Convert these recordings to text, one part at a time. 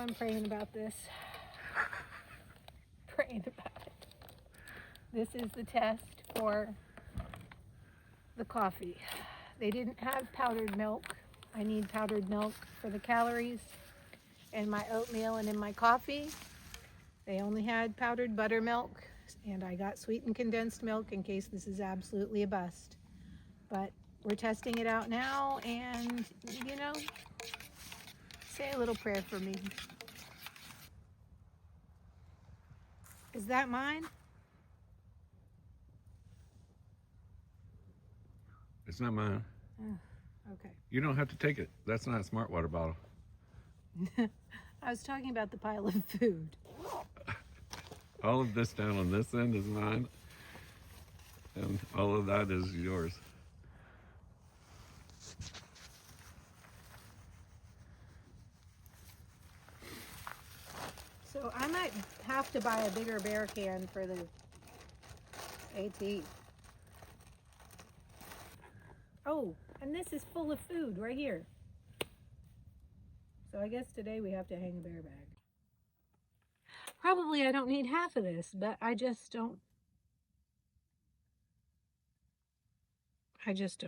I'm praying about this. Praying about it. This is the test for the coffee. They didn't have powdered milk. I need powdered milk for the calories in my oatmeal and in my coffee. They only had powdered buttermilk, and I got sweetened condensed milk in case this is absolutely a bust. But we're testing it out now, and you know, say a little prayer for me. Is that mine? It's not mine. Okay. You don't have to take it. That's not a smart water bottle. I was talking about the pile of food. All of this down on this end is mine, and all of that is yours. So I might have to buy a bigger bear can for the AT. Oh, and this is full of food right here. So I guess today we have to hang a bear bag. Probably I don't need half of this, but I just don't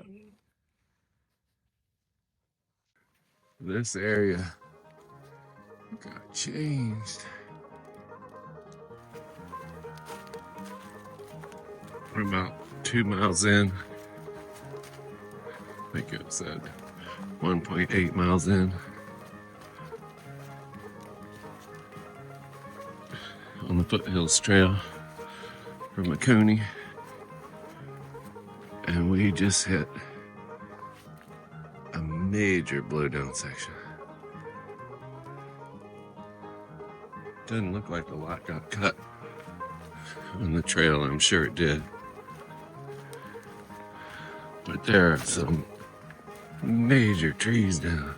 need. This area got changed. We're about 2 miles in. I think it said 1.8 miles in. On the Foothills Trail from McConey. And we just hit a major blowdown section. Doesn't look like a lot got cut on the trail. I'm sure it did. But there are some major trees down.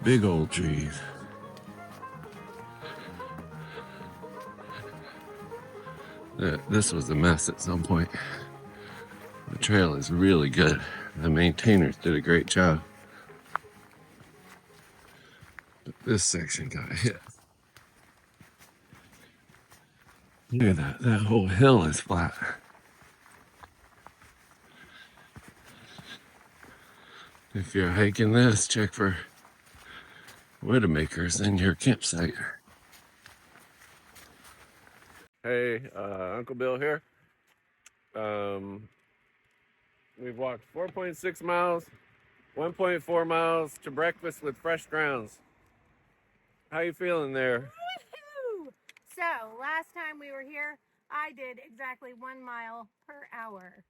Big old trees. This was a mess at some point. The trail is really good. The maintainers did a great job. But this section got hit. Look at that. That whole hill is flat. If you're hiking this, check for widowmakers in your campsite. Hey, Uncle Bill here. We've walked 4.6 miles, 1.4 miles to breakfast with fresh grounds. How you feeling there? Woo-hoo! So, last time we were here, I did exactly 1 mile per hour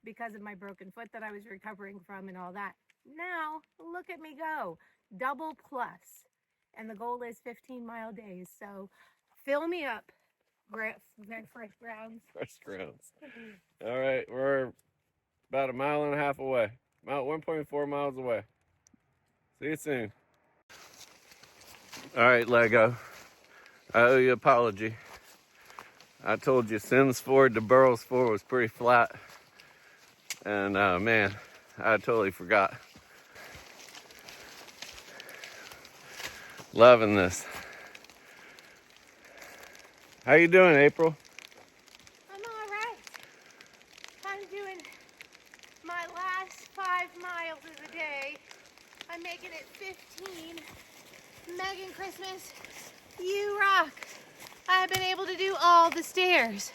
because of my broken foot that I was recovering from and all that. Now, look at me go. Double plus. And the goal is 15-mile days. So, fill me up. Fresh grounds. Fresh grounds. All right, we're about 1.5 miles away. About 1.4 miles away. See you soon. All right, Lego. I owe you an apology. I told you Sims Ford to Burrells Ford was pretty flat. And man, I totally forgot. Loving this. How you doing, April? I'm all right. I'm doing my last 5 miles of the day. I'm making it 15. Megan Christmas, you rock. I've been able to do all the stairs,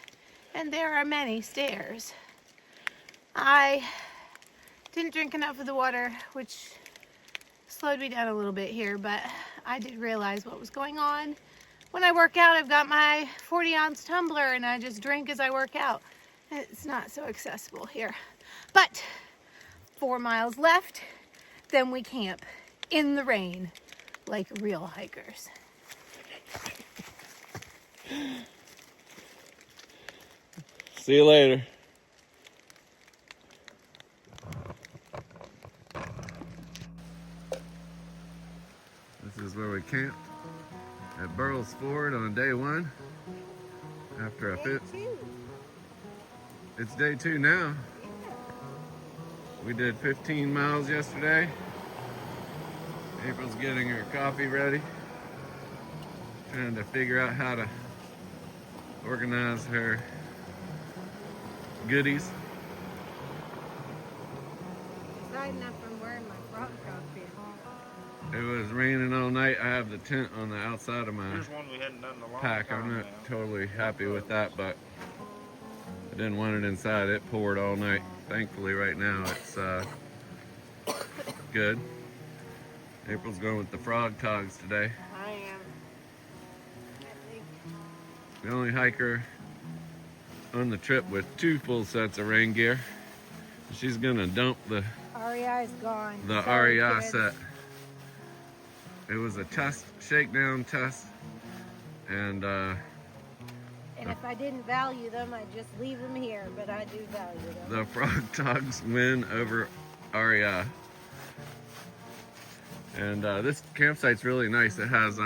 and there are many stairs. I didn't drink enough of the water, which slowed me down a little bit here, but I did realize what was going on. When I work out, I've got my 40-ounce tumbler, and I just drink as I work out. It's not so accessible here. But 4 miles left, then we camp in the rain like real hikers. See you later. This is where we camped at Burrells Ford on day 1. After a fit. It's day 2 now. We did 15 miles yesterday. April's getting her coffee ready. Trying to figure out how to organize her goodies. Deciding if I'm wearing my frog costume. It was raining all night. I have the tent on the outside of my Here's one we hadn't done in a long pack. time I'm not now. totally happy with that, but I didn't want it inside. It poured all night. Thankfully, right now it's good. April's going with the frog togs today. I am. The only hiker on the trip with 2 full sets of rain gear. She's gonna dump the REI is gone. the Sorry, REI kids. set. It was a test, shakedown test, and And if I didn't value them, I'd just leave them here, but I do value them. the frog togs win over REI. And this campsite's really nice. It has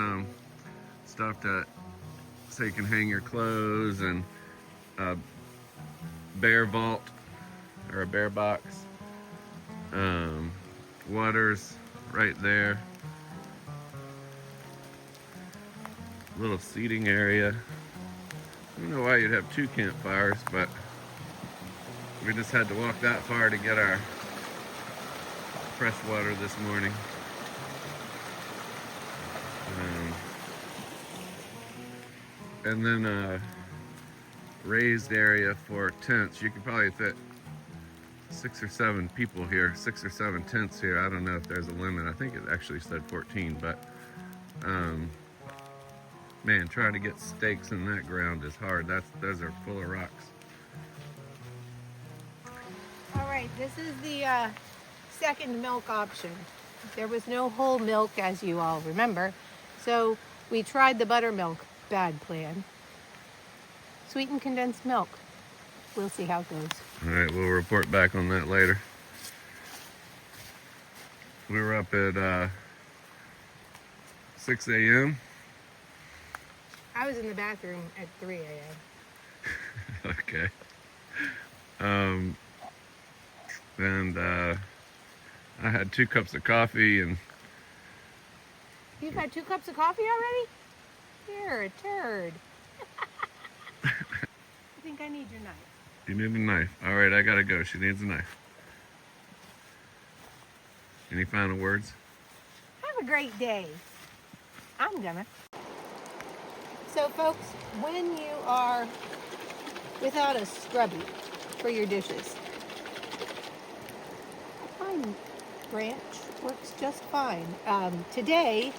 stuff that, so you can hang your clothes, and a bear vault or a bear box. Water's right there. Little seating area. I don't know why you'd have 2 campfires, but we just had to walk that far to get our fresh water this morning. And then a raised area for tents. You could probably fit 6 or 7 people here, 6 or 7 tents here. I don't know if there's a limit. I think it actually said 14, but man, trying to get stakes in that ground is hard. Those are full of rocks. All right, this is the second milk option. There was no whole milk, as you all remember, so we tried the buttermilk. Bad plan. Sweetened condensed milk. We'll see how it goes. All right, we'll report back on that later. We were up at 6 a.m. I was in the bathroom at 3 a.m. Okay. And I had 2 cups of coffee, and You've had 2 cups of coffee already? You're a turd. I think I need your knife. you need a knife. All right, I gotta go. She needs a knife. Any final words? Have a great day. I'm gonna. So folks, when you are without a scrubby for your dishes, a pine branch works just fine. Today,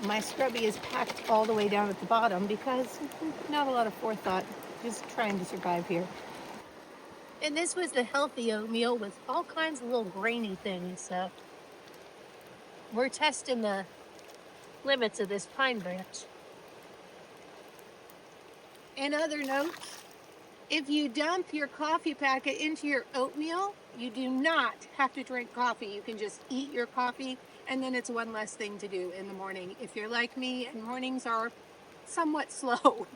my scrubby is packed all the way down at the bottom because not a lot of forethought, just trying to survive here. And this was the healthy oatmeal with all kinds of little grainy things. So we're testing the limits of this pine branch. And other notes, if you dump your coffee packet into your oatmeal, you do not have to drink coffee. You can just eat your coffee, and then it's one less thing to do in the morning. If you're like me and mornings are somewhat slow.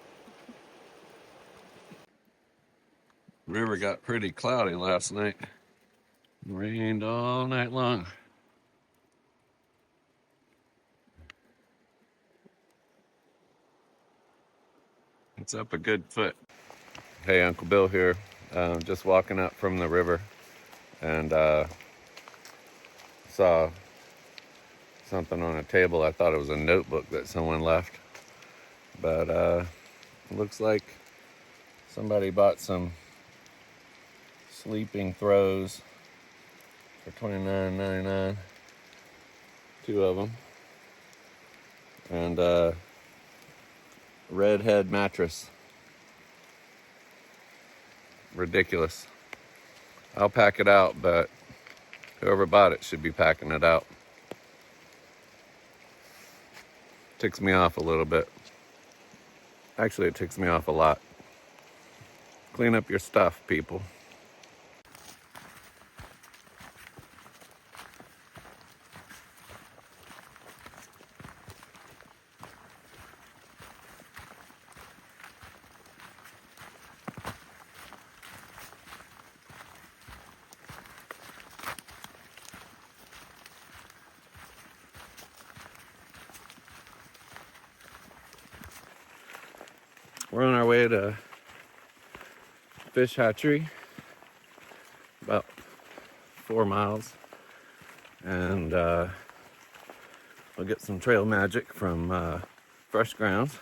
River got pretty cloudy last night. Rained all night long. It's up a good foot. Hey, Uncle Bill here. Just walking up from the river, and saw something on a table. I thought it was a notebook that someone left, but it looks like somebody bought some sleeping throws for $29.99, 2 of them, and redhead mattress. Ridiculous. I'll pack it out, but whoever bought it should be packing it out. Ticks me off a little bit. Actually, it ticks me off a lot. Clean up your stuff, people. We're on our way to Fish Hatchery, about 4 miles, and we'll get some trail magic from Fresh Grounds,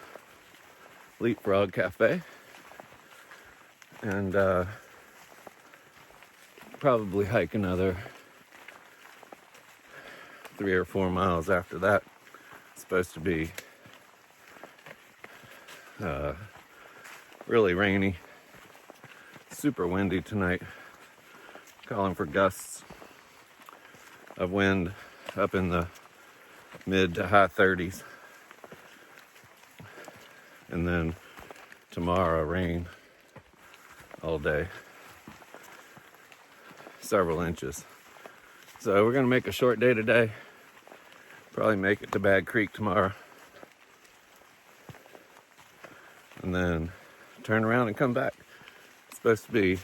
Leapfrog Cafe, and probably hike another 3 or 4 miles after that. It's supposed to be really rainy, super windy tonight. Calling for gusts of wind up in the mid to high 30s. And then tomorrow, rain all day, several inches. So we're gonna make a short day today. Probably make it to Bad Creek tomorrow. And then turn around and come back. It's supposed to be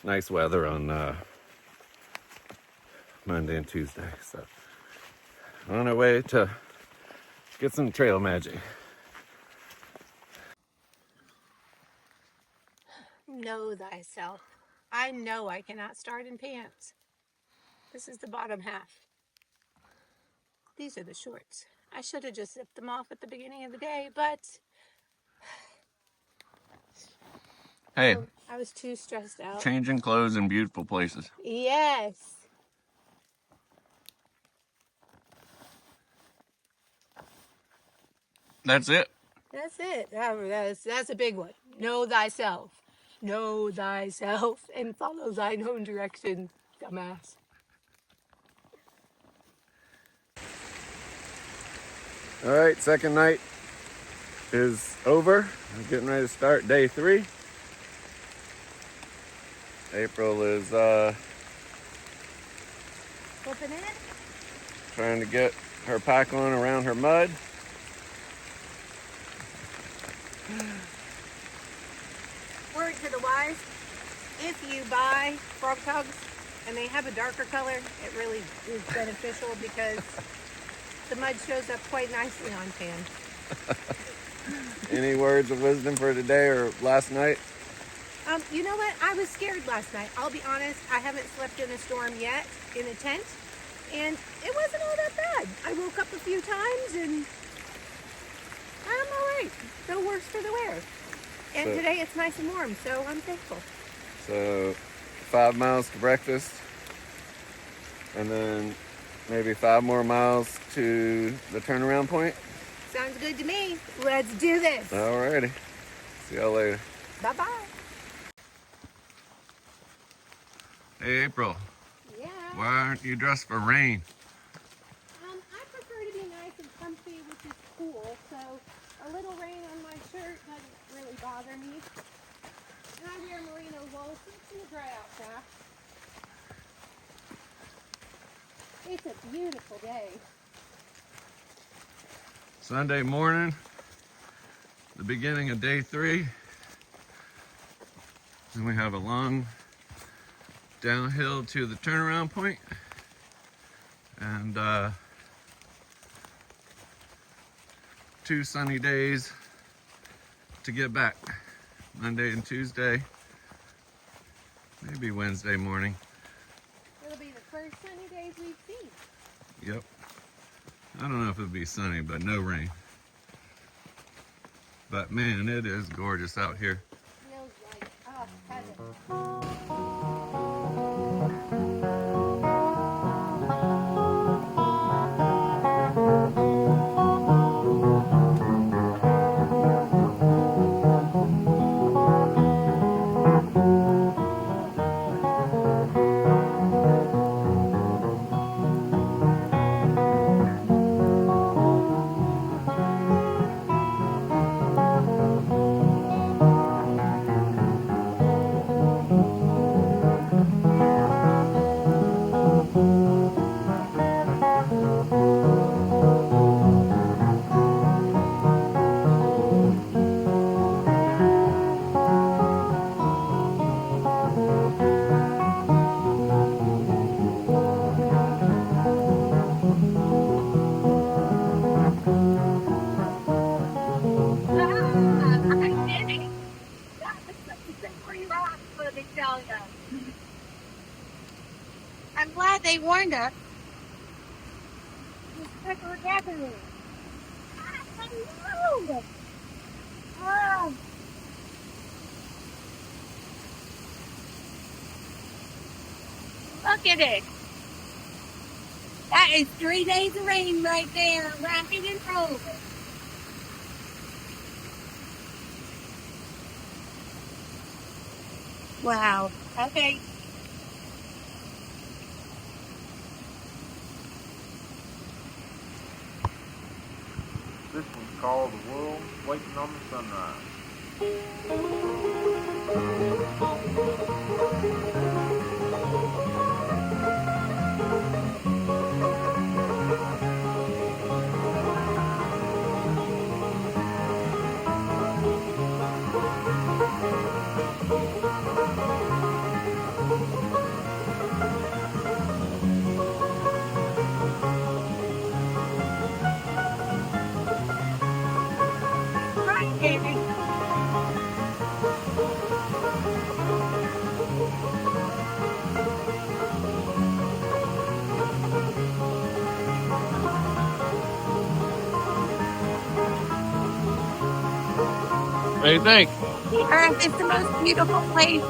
nice weather on Monday and Tuesday. So we're on our way to get some trail magic. Know thyself. I know I cannot start in pants. This is the bottom half. These are the shorts. I should have just zipped them off at the beginning of the day, but Hey, I was too stressed out. changing clothes in beautiful places. Yes. That's it. That's it. That's a big one. Know thyself. Know thyself and follow thine own direction, dumbass. All right, second night is over. I'm getting ready to start day 3. April is Flipping it. trying to get her pack on around her mud. Word to the wise, if you buy frog togs and they have a darker color, it really is beneficial because the mud shows up quite nicely on tan. Any words of wisdom for today or last night? You know what? I was scared last night. I'll be honest, I haven't slept in a storm yet in a tent, and it wasn't all that bad. I woke up a few times and I'm all right. No worse for the wear. And So- today it's nice and warm, so I'm thankful. So 5 miles to breakfast, and then maybe 5 more miles to the turnaround point. Sounds good to me. Let's do this. Alrighty. See y'all later. Bye-bye. Hey April, Yeah. why aren't you dressed for rain? I prefer to be nice and comfy, which is cool, so a little rain on my shirt doesn't really bother me. And I wear merino wool, so it's going to dry out fast. It's a beautiful day. Sunday morning, the beginning of day 3. And we have a long downhill to the turnaround point. And 2 sunny days to get back. Monday and Tuesday, maybe Wednesday morning. It'll be the first sunny days we've seen. Yep. I don't know if it'll be sunny, but no rain. But man, it is gorgeous out here. Feels like, oh, heaven. unforgettable. Oh. Look at it. That is 3 days of rain right there, rocking and rolling. Wow. Okay. This one's called The World Waiting on the Sunrise. Hi, Amy. What do you think? Earth is the most beautiful place.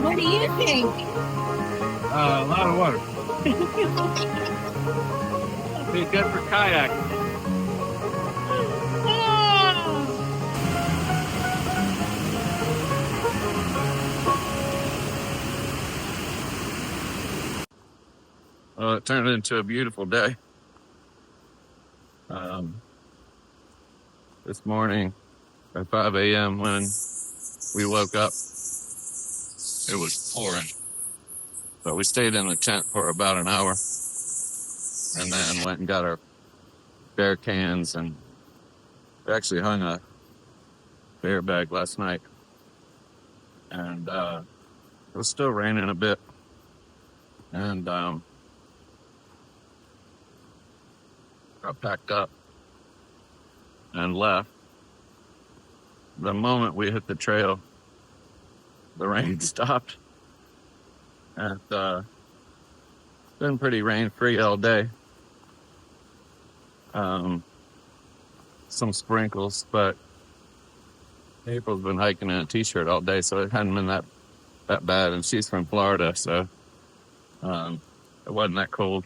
What do you think? A lot of water. Be good for kayaking. Well, it turned into a beautiful day. This morning at 5 a.m. when we woke up, it was pouring. But we stayed in the tent for about an hour and then went and got our bear cans, and we actually hung a bear bag last night. And it was still raining a bit. And got packed up and left. The moment we hit the trail, the rain stopped. And been pretty rain-free all day. Some sprinkles, but April's been hiking in a t-shirt all day, so it hadn't been that bad. And she's from Florida, so it wasn't that cold.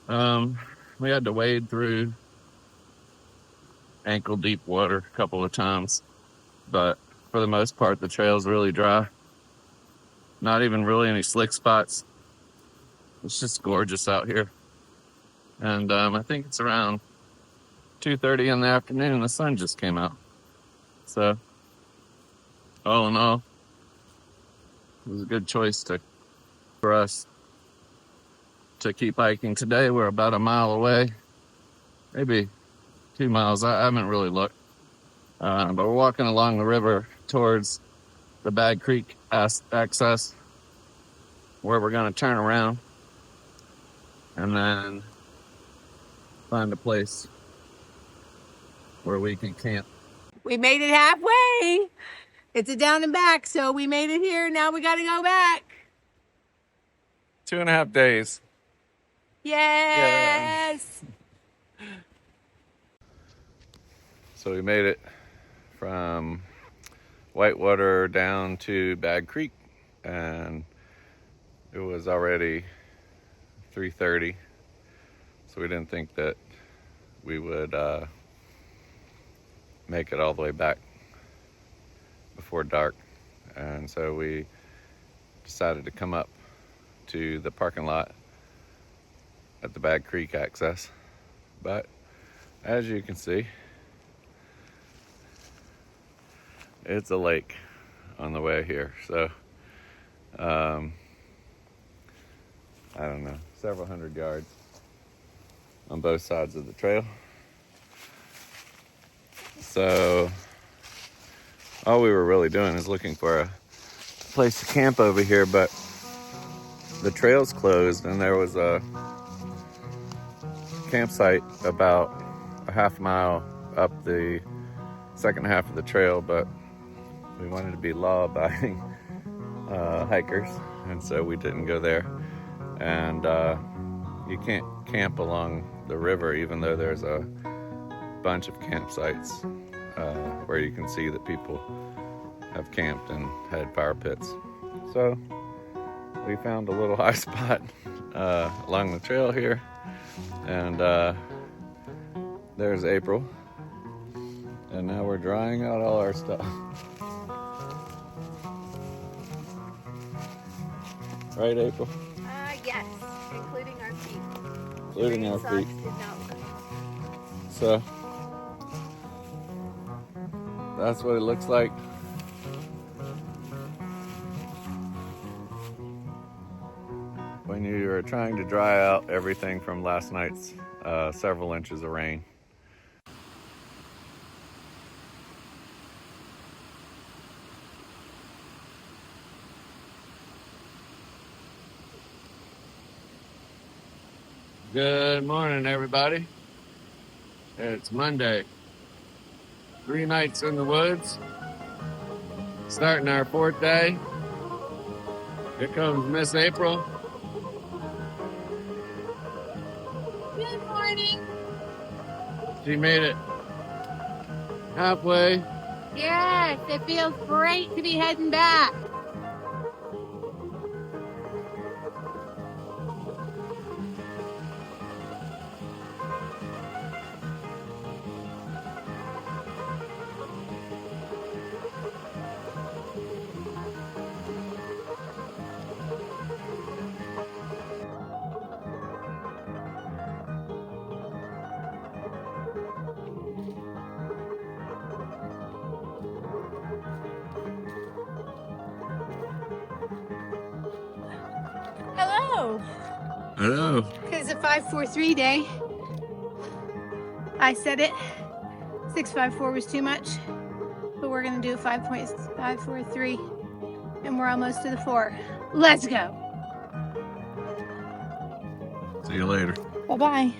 We had to wade through ankle-deep water a couple of times, but for the most part, the trail's really dry. Not even really any slick spots. It's just gorgeous out here. And I think it's around 2:30 in the afternoon. The sun just came out. So, all in all, it was a good choice for us to keep hiking today. We're about a mile away, maybe 2 miles. I haven't really looked. But we're walking along the river towards the Bag Creek access, where we're going to turn around and then find a place where we can camp. We made it halfway. It's a down and back, so we made it here. Now we got to go back. 2.5 days. Yes. So we made it from Whitewater down to Bag Creek, and it was already 3:30, so we didn't think that we would make it all the way back before dark. And so we decided to come up to the parking lot at the Bag Creek access. But as you can see, it's a lake on the way here. So I don't know, several hundred yards on both sides of the trail. So all we were really doing is looking for a place to camp over here, but the trail's closed, and there was a campsite about a half mile up the second half of the trail, but we wanted to be law-abiding hikers, and so we didn't go there. And you can't camp along the river, even though there's a bunch of campsites where you can see that people have camped and had fire pits. So we found a little high spot along the trail here, and there's April, and now we're drying out all our stuff. Right, April? Yes, including our feet. Including our Socks feet. did not work. So that's what it looks like. When you are trying to dry out everything from last night's several inches of rain. Good morning, everybody. It's Monday. 3 nights in the woods. Starting our 4th day. Here comes Miss April. Good morning. She made it halfway. Yes, it feels great to be heading back. Hello. Hello. It's a 5-4-3 day. I said it. 6-5-4 was too much, but we're gonna do a 5.543, and we're almost to the 4. Let's go. See you later. Bye-bye.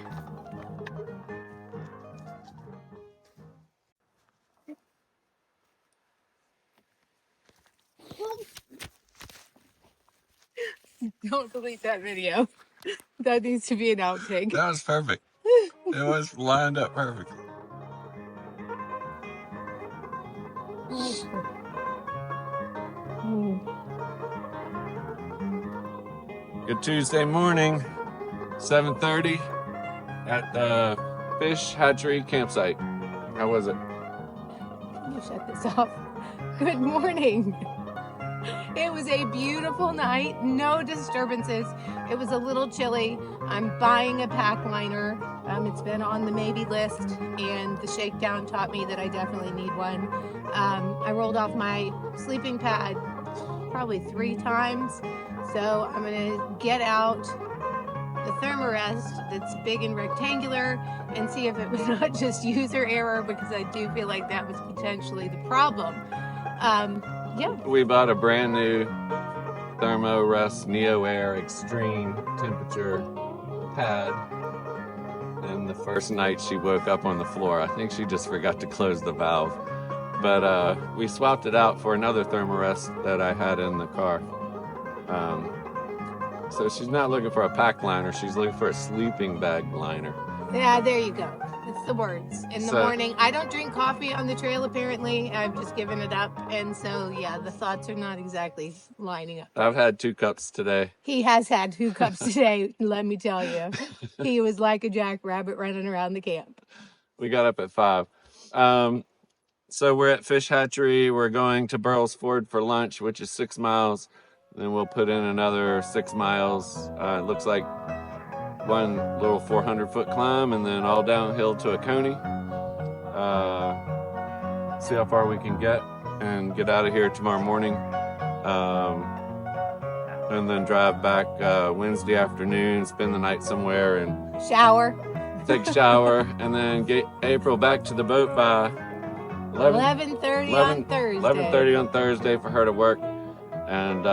Don't delete that video. That needs to be an outtake. That was perfect. It was lined up perfect. Good Tuesday morning, 7:30 at the Fish Hatchery campsite. How was it? You shut this off. Good morning. It was a beautiful night, no disturbances. It was a little chilly. I'm buying a pack liner. It's been on the maybe list, and the Shakedown taught me that I definitely need one. I rolled off my sleeping pad probably 3 times, so I'm gonna get out the Thermarest that's big and rectangular and see if it was not just user error, because I do feel like that was potentially the problem. Yeah. We bought a brand new Thermarest Neo Air Extreme Temperature pad, and the first night she woke up on the floor. I think she just forgot to close the valve. But we swapped it out for another Thermarest that I had in the car. So she's not looking for a pack liner, she's looking for a sleeping bag liner. Yeah, there you go. It's the words. In the So- morning, I don't drink coffee on the trail apparently. I've just given it up. And so, yeah, the thoughts are not exactly lining up. I've had 2 cups today. He has had 2 cups today, let me tell you. He was like a jackrabbit running around the camp. We got up at 5. So we're at Fish Hatchery. We're going to Burrells Ford for lunch, which is 6 miles. Then we'll put in another 6 miles. It looks like one little 400-foot climb, and then all downhill to a coney. See how far we can get and get out of here tomorrow morning. And then drive back Wednesday afternoon, spend the night somewhere, and Shower. take a shower, and then get April back to the boat by 11:30 on Thursday. 11:30 on Thursday for her to work. And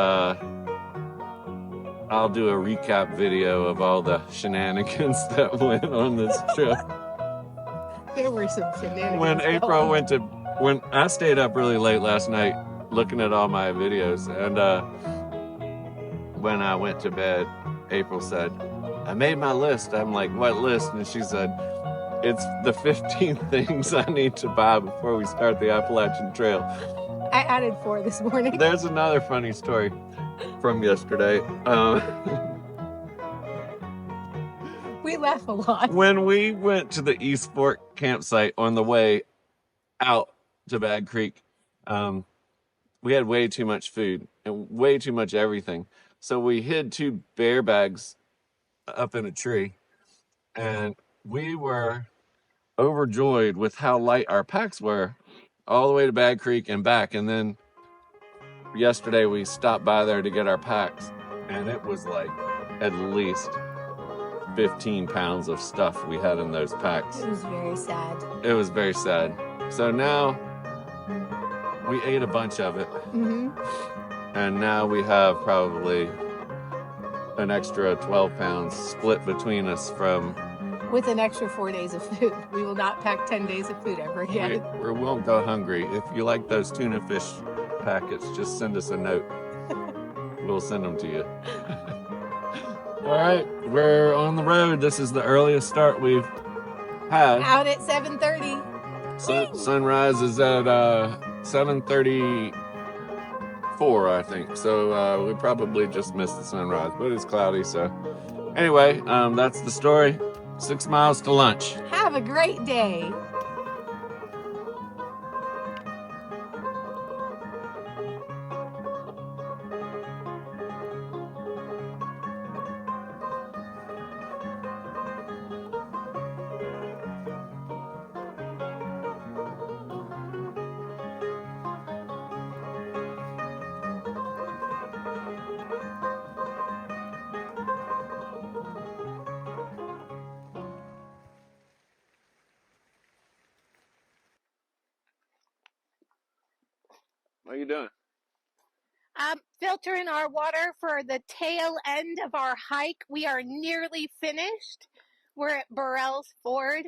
I'll do a recap video of all the shenanigans that went on this trip. There were some shenanigans. When I stayed up really late last night looking at all my videos, and when I went to bed, April said, I made my list. I'm like, what list? And she said, it's the 15 things I need to buy before we start the Appalachian Trail. I added 4 this morning. There's another funny story from yesterday. We laugh a lot. When we went to the East Fork campsite on the way out to Bad Creek, we had way too much food and way too much everything. So we hid 2 bear bags up in a tree, and we were overjoyed with how light our packs were all the way to Bad Creek and back. And then yesterday we stopped by there to get our packs, and it was like at least 15 pounds of stuff we had in those packs. It was very sad. It was very sad. So now we ate a bunch of it. Mm-hmm. And now we have probably an extra 12 pounds split between us from... With an extra 4 days of food. We will not pack 10 days of food ever again. We won't go hungry. If you like those tuna fish packets, just send us a note. We'll send them to you. All right, we're on the road. This is the earliest start we've had. Out at 7:30. Sunrise is at 7:34, I think. So we probably just missed the sunrise, but it's cloudy. So anyway, that's the story. 6 miles to lunch. Have a great day. What are you doing? Filtering our water for the tail end of our hike. We are nearly finished. We're at Burrells Ford,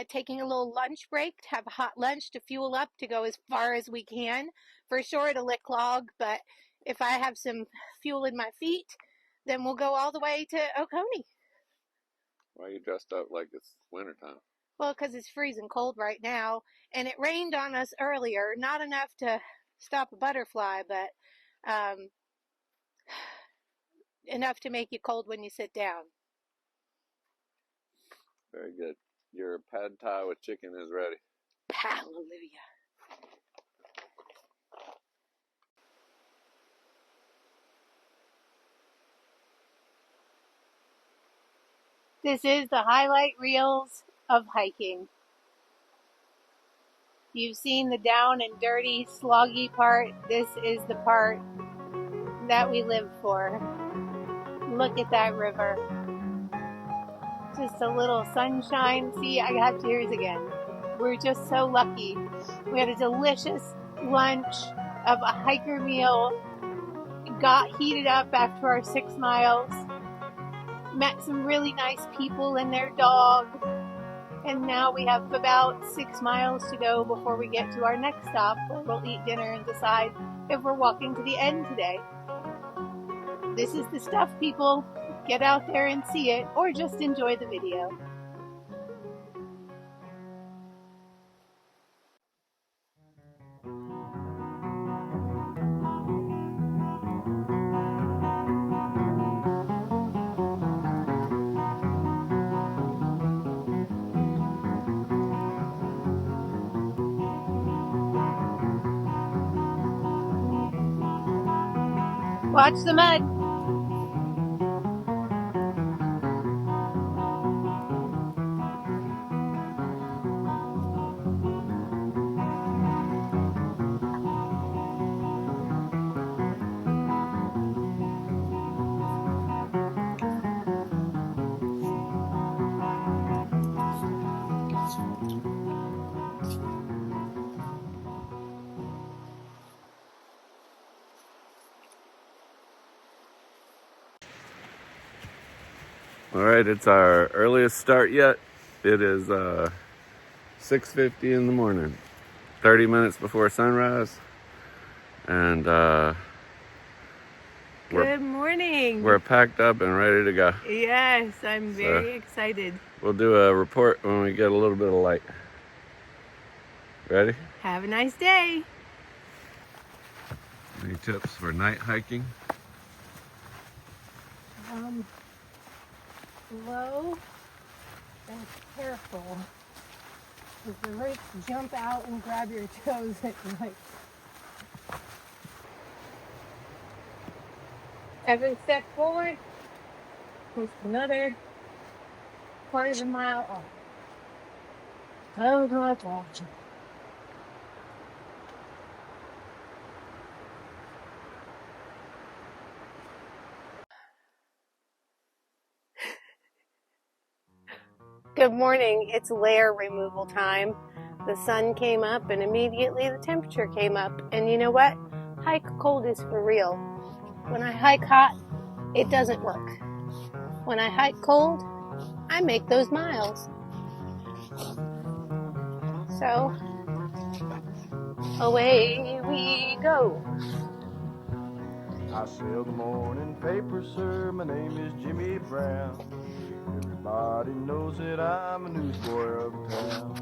taking a little lunch break to have a hot lunch to fuel up to go as far as we can. For sure to Leapfrog, but if I have some fuel in my feet, then we'll go all the way to Oconee. Why are you dressed up like it's wintertime? Well, because it's freezing cold right now, and it rained on us earlier. Not enough to stop a butterfly, but enough to make you cold when you sit down. Very good. Your pad thai with chicken is ready. Hallelujah. This is the highlight reels of hiking. You've seen the down and dirty, sloggy part. This is the part that we live for. Look at that river. Just a little sunshine. See, I got tears again. We're just so lucky. We had a delicious lunch of a hiker meal. Got heated up after our 6 miles. Met some really nice people and their dog. And now we have about 6 miles to go before we get to our next stop, where we'll eat dinner and decide if we're walking to the end today. This is the stuff, people. Get out there and see it, or just enjoy the video. Watch the mud. All right, it's our earliest start yet. It is 6:50 in the morning, 30 minutes before sunrise, and Good morning. we're packed up and ready to go. Yes, I'm very excited. We'll do a report when we get a little bit of light. Ready? Have a nice day. Any tips for night hiking? Slow and careful. Because the rakes jump out and grab your toes at night. 7 steps forward. Push another 1/4 mile off. Oh, God. Good morning. It's layer removal time. The sun came up and immediately the temperature came up. And you know what? Hike cold is for real. When I hike hot, it doesn't work. When I hike cold, I make those miles. So, away we go. I sell the morning paper, sir. My name is Jimmy Brown. Everybody knows that I'm a newsboy uptown.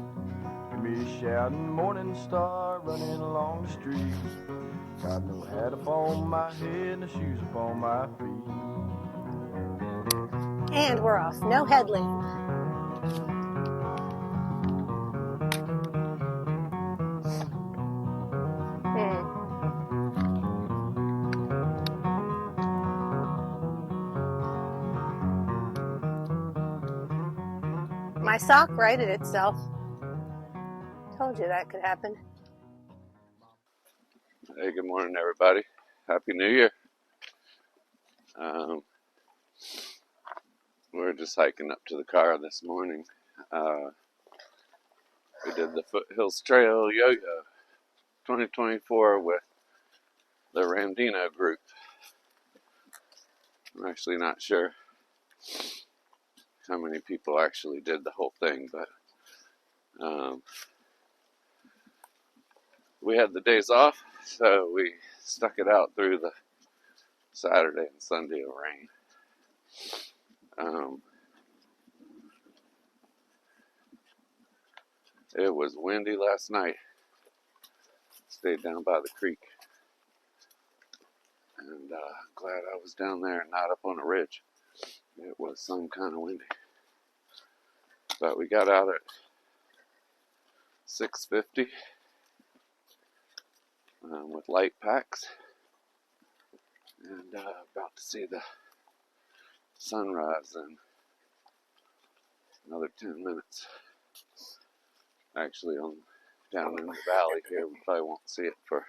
Hear me shouting, morning star, running along the street. Got no hat upon my head, no shoes upon my feet. And we're off. No headlamp. My sock righted itself. Told you that could happen. Hey, good morning, everybody. Happy New Year. We're just hiking up to the car this morning. We did the Foothills Trail Yo-Yo 2024 with the Ramdino group. I'm actually not sure how many people actually did the whole thing, but we had the days off, so we stuck it out through the Saturday and Sunday of rain. It was windy last night. Stayed down by the creek, and glad I was down there and not up on a ridge. It was some kind of windy, but we got out at 6:50 with light packs, and about to see the sunrise in another 10 minutes. Actually, down in the valley here, we probably won't see it for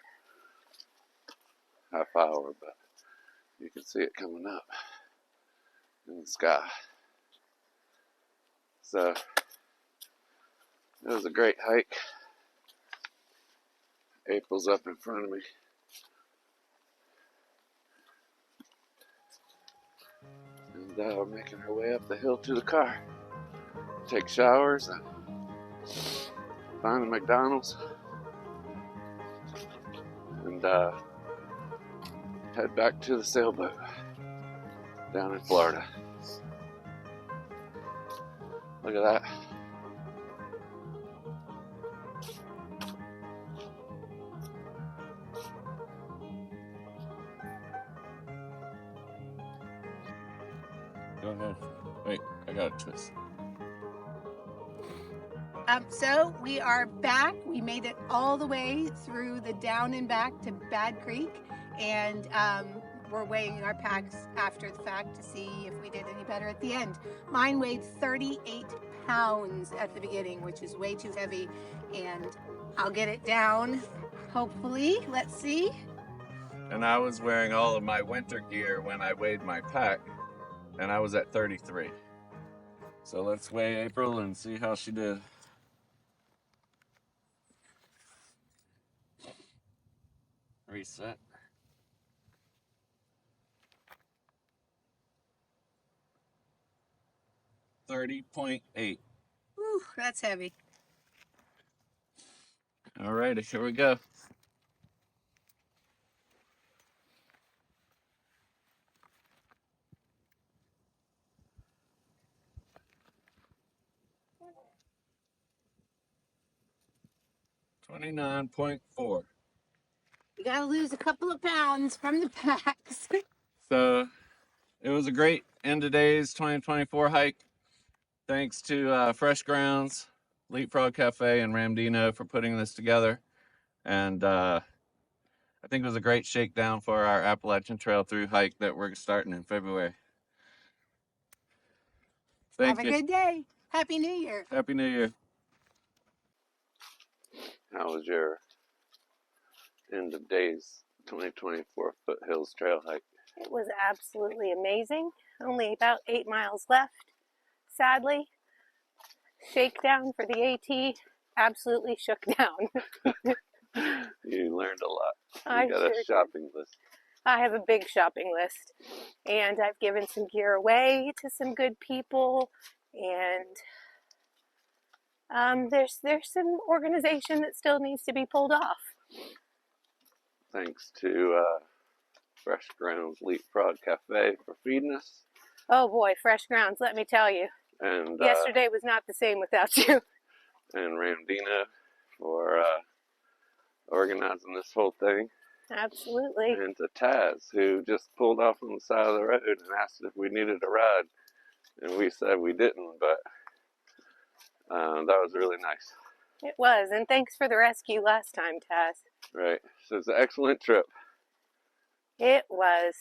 half hour, but you can see it coming up in the sky. So it was a great hike. April's up in front of me. And we're making our way up the hill to the car. Take showers and find a McDonald's. And head back to the sailboat down in Florida. Look at that. Go ahead. Wait, I got a twist. So we are back. We made it all the way through the down and back to Bad Creek, and we're weighing our packs after the fact to see if we did any better at the end. Mine weighed 38 pounds at the beginning, which is way too heavy, and I'll get it down, hopefully. Let's see. And I was wearing all of my winter gear when I weighed my pack, and I was at 33. So let's weigh April and see how she did. Reset. 30.8. Whew, that's heavy. All right, here we go. $29.4. You gotta lose a couple of pounds from the packs. So it was a great end of days 2024 hike. Thanks to Fresh Grounds, Leapfrog Cafe, and Ramdino for putting this together. And I think it was a great shakedown for our Appalachian Trail Thru-Hike that we're starting in February. Thank Have you. a good day. Happy New Year. Happy New Year. How was your end of days 2024 Foothills Trail hike? It was absolutely amazing. Only about 8 miles left. Sadly, Shakedown for the AT absolutely shook down. You learned a lot. I You got sure a did. shopping list. I have a big shopping list, and I've given some gear away to some good people, and there's some organization that still needs to be pulled off. Thanks to Fresh Grounds Leapfrog Cafe for feeding us. Oh boy, Fresh Grounds, let me tell you. And Yesterday was not the same without you. And Ramdina for organizing this whole thing. Absolutely. And to Taz, who just pulled off on the side of the road and asked if we needed a ride. And we said we didn't, but that was really nice. It was, and thanks for the rescue last time, Taz. Right. So it's an excellent trip. It was.